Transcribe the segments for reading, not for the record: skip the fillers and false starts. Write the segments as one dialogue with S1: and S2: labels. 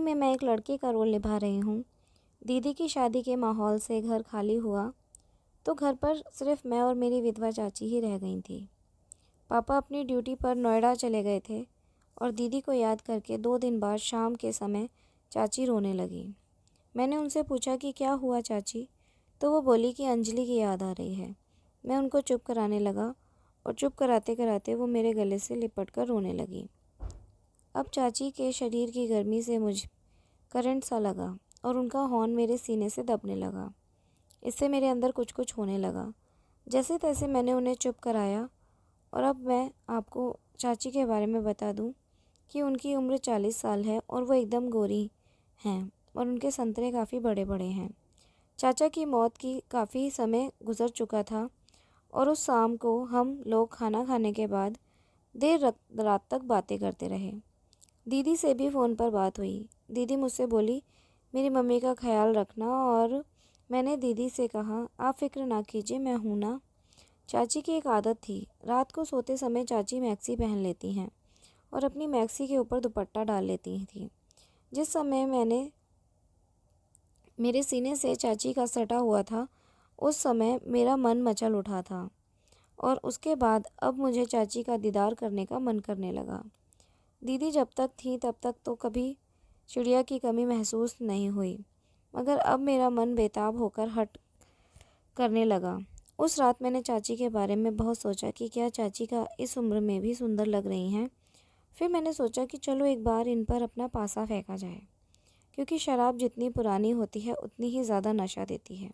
S1: में मैं एक लड़के का रोल निभा रही हूँ। दीदी की शादी के माहौल से घर खाली हुआ तो घर पर सिर्फ मैं और मेरी विधवा चाची ही रह गई थी। पापा अपनी ड्यूटी पर नोएडा चले गए थे और दीदी को याद करके 2 दिन बाद शाम के समय चाची रोने लगी। मैंने उनसे पूछा कि क्या हुआ चाची, तो वो बोली कि अंजलि की याद आ रही है। मैं उनको चुप कराने लगा और चुप कराते कराते वो मेरे गले से लिपट कर रोने लगी। अब चाची के शरीर की गर्मी से मुझ करंट सा लगा और उनका हॉर्न मेरे सीने से दबने लगा। इससे मेरे अंदर कुछ कुछ होने लगा। जैसे तैसे मैंने उन्हें चुप कराया। और अब मैं आपको चाची के बारे में बता दूं कि उनकी उम्र 40 साल है और वो एकदम गोरी हैं और उनके संतरे काफ़ी बड़े बड़े हैं। चाचा की मौत की काफ़ी समय गुजर चुका था और उस शाम को हम लोग खाना खाने के बाद देर रात तक बातें करते रहे। दीदी से भी फ़ोन पर बात हुई। दीदी मुझसे बोली मेरी मम्मी का ख्याल रखना और मैंने दीदी से कहा आप फ़िक्र ना कीजिए, मैं हूँ ना। चाची की एक आदत थी, रात को सोते समय चाची मैक्सी पहन लेती हैं और अपनी मैक्सी के ऊपर दुपट्टा डाल लेती थी। जिस समय मेरे सीने से चाची का सटा हुआ था उस समय मेरा मन मचल उठा था और उसके बाद अब मुझे चाची का दीदार करने का मन करने लगा। दीदी जब तक थी तब तक तो कभी चिड़िया की कमी महसूस नहीं हुई, मगर अब मेरा मन बेताब होकर हट करने लगा। उस रात मैंने चाची के बारे में बहुत सोचा कि क्या चाची का इस उम्र में भी सुंदर लग रही हैं। फिर मैंने सोचा कि चलो एक बार इन पर अपना पासा फेंका जाए, क्योंकि शराब जितनी पुरानी होती है उतनी ही ज़्यादा नशा देती है।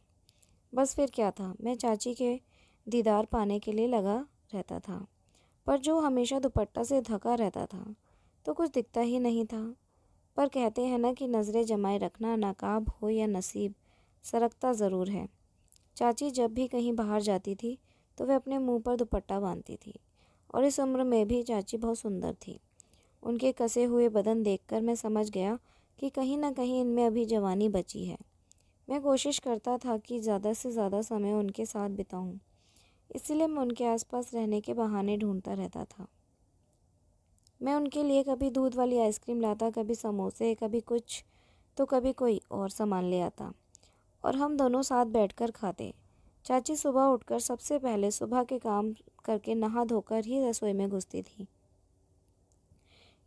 S1: बस फिर क्या था, मैं चाची के दीदार पाने के लिए लगा रहता था, पर जो हमेशा दुपट्टा से ढका रहता था तो कुछ दिखता ही नहीं था। पर कहते हैं ना कि नज़रें जमाए रखना, नाकाब हो या नसीब, सरकता ज़रूर है। चाची जब भी कहीं बाहर जाती थी तो वह अपने मुंह पर दुपट्टा बांधती थी और इस उम्र में भी चाची बहुत सुंदर थी। उनके कसे हुए बदन देखकर मैं समझ गया कि कहीं ना कहीं इनमें अभी जवानी बची है। मैं कोशिश करता था कि ज़्यादा से ज़्यादा समय उनके साथ बिताऊं, इसलिए मैं उनके आसपास रहने के बहाने ढूंढता रहता था। मैं उनके लिए कभी दूध वाली आइसक्रीम लाता, कभी समोसे, कभी कुछ तो कभी कोई और सामान ले आता और हम दोनों साथ बैठकर खाते। चाची सुबह उठकर सबसे पहले सुबह के काम करके नहा धोकर ही रसोई में घुसती थी।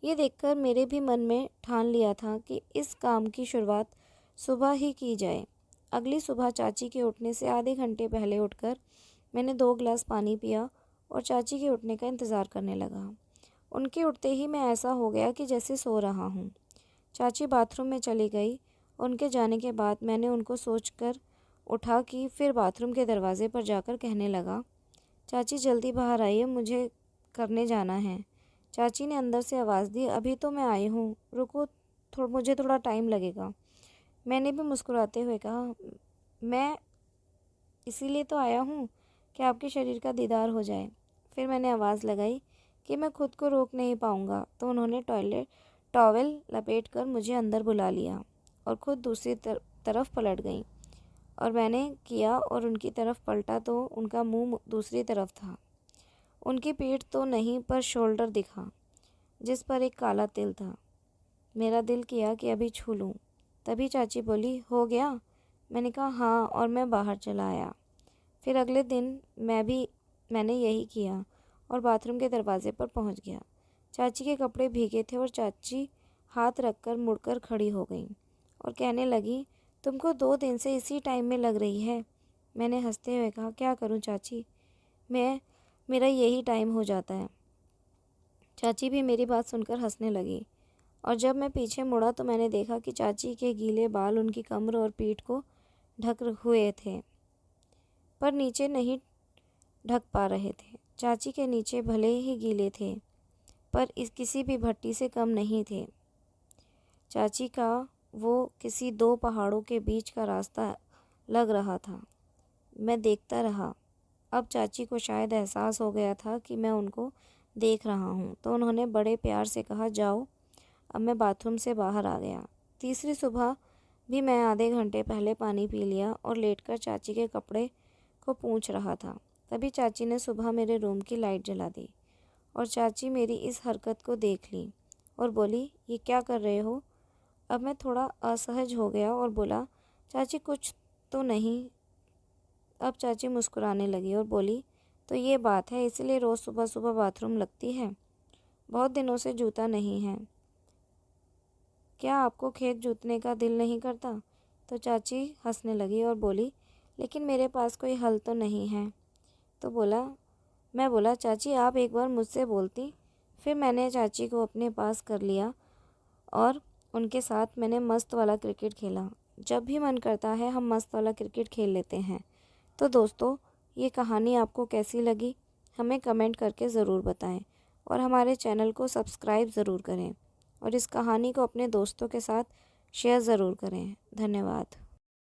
S1: ये देखकर मेरे भी मन में ठान लिया था कि इस काम की शुरुआत सुबह ही की जाए। अगली सुबह चाची के उठने से आधे घंटे पहले उठकर मैंने 2 गिलास पानी पिया और चाची के उठने का इंतज़ार करने लगा। उनके उठते ही मैं ऐसा हो गया कि जैसे सो रहा हूँ। चाची बाथरूम में चली गई। उनके जाने के बाद मैंने उनको सोचकर उठा कि फिर बाथरूम के दरवाजे पर जाकर कहने लगा, चाची जल्दी बाहर आइए, मुझे करने जाना है। चाची ने अंदर से आवाज़ दी, अभी तो मैं आई हूँ, रुको, मुझे थोड़ा टाइम लगेगा। मैंने भी मुस्कुराते हुए कहा, मैं इसीलिए तो आया हूँ कि आपके शरीर का दीदार हो जाए। फिर मैंने आवाज़ लगाई कि मैं खुद को रोक नहीं पाऊँगा, तो उन्होंने टॉवेल लपेट कर मुझे अंदर बुला लिया और खुद दूसरी तरफ पलट गई और मैंने किया और उनकी तरफ पलटा तो उनका मुंह दूसरी तरफ था। उनकी पीठ तो नहीं पर शोल्डर दिखा जिस पर एक काला तिल था। मेरा दिल किया कि अभी छू लूँ। तभी चाची बोली, हो गया? मैंने कहा हाँ, और मैं बाहर चला आया। फिर अगले दिन मैंने यही किया और बाथरूम के दरवाजे पर पहुंच गया। चाची के कपड़े भीगे थे और चाची हाथ रखकर मुड़कर खड़ी हो गई और कहने लगी, तुमको 2 दिन से इसी टाइम में लग रही है। मैंने हंसते हुए कहा, क्या करूं चाची, मेरा यही टाइम हो जाता है। चाची भी मेरी बात सुनकर हंसने लगी और जब मैं पीछे मुड़ा तो मैंने देखा कि चाची के गीले बाल उनकी कमर और पीठ को ढक हुए थे, पर नीचे नहीं ढक पा रहे थे। चाची के नीचे भले ही गीले थे, पर किसी भी भट्टी से कम नहीं थे। चाची का वो किसी 2 पहाड़ों के बीच का रास्ता लग रहा था। मैं देखता रहा। अब चाची को शायद एहसास हो गया था कि मैं उनको देख रहा हूँ, तो उन्होंने बड़े प्यार से कहा, जाओ। अब मैं बाथरूम से बाहर आ गया। तीसरी सुबह भी मैं आधे घंटे पहले पानी पी लिया और लेटकर चाची के कपड़े को पूंछ रहा था। तभी चाची ने सुबह मेरे रूम की लाइट जला दी और चाची मेरी इस हरकत को देख ली और बोली, ये क्या कर रहे हो? अब मैं थोड़ा असहज हो गया और बोला, चाची कुछ तो नहीं। अब चाची मुस्कुराने लगी और बोली, तो ये बात है, इसलिए रोज़ सुबह सुबह बाथरूम लगती है? बहुत दिनों से जूता नहीं है। क्या आपको खेत जोतने का दिल नहीं करता? तो चाची हंसने लगी और बोली, लेकिन मेरे पास कोई हल तो नहीं है। तो मैं बोला, चाची आप एक बार मुझसे बोलती। फिर मैंने चाची को अपने पास कर लिया और उनके साथ मैंने मस्त वाला क्रिकेट खेला। जब भी मन करता है हम मस्त वाला क्रिकेट खेल लेते हैं। तो दोस्तों, ये कहानी आपको कैसी लगी हमें कमेंट करके ज़रूर बताएं और हमारे चैनल को सब्सक्राइब ज़रूर करें और इस कहानी को अपने दोस्तों के साथ शेयर ज़रूर करें। धन्यवाद।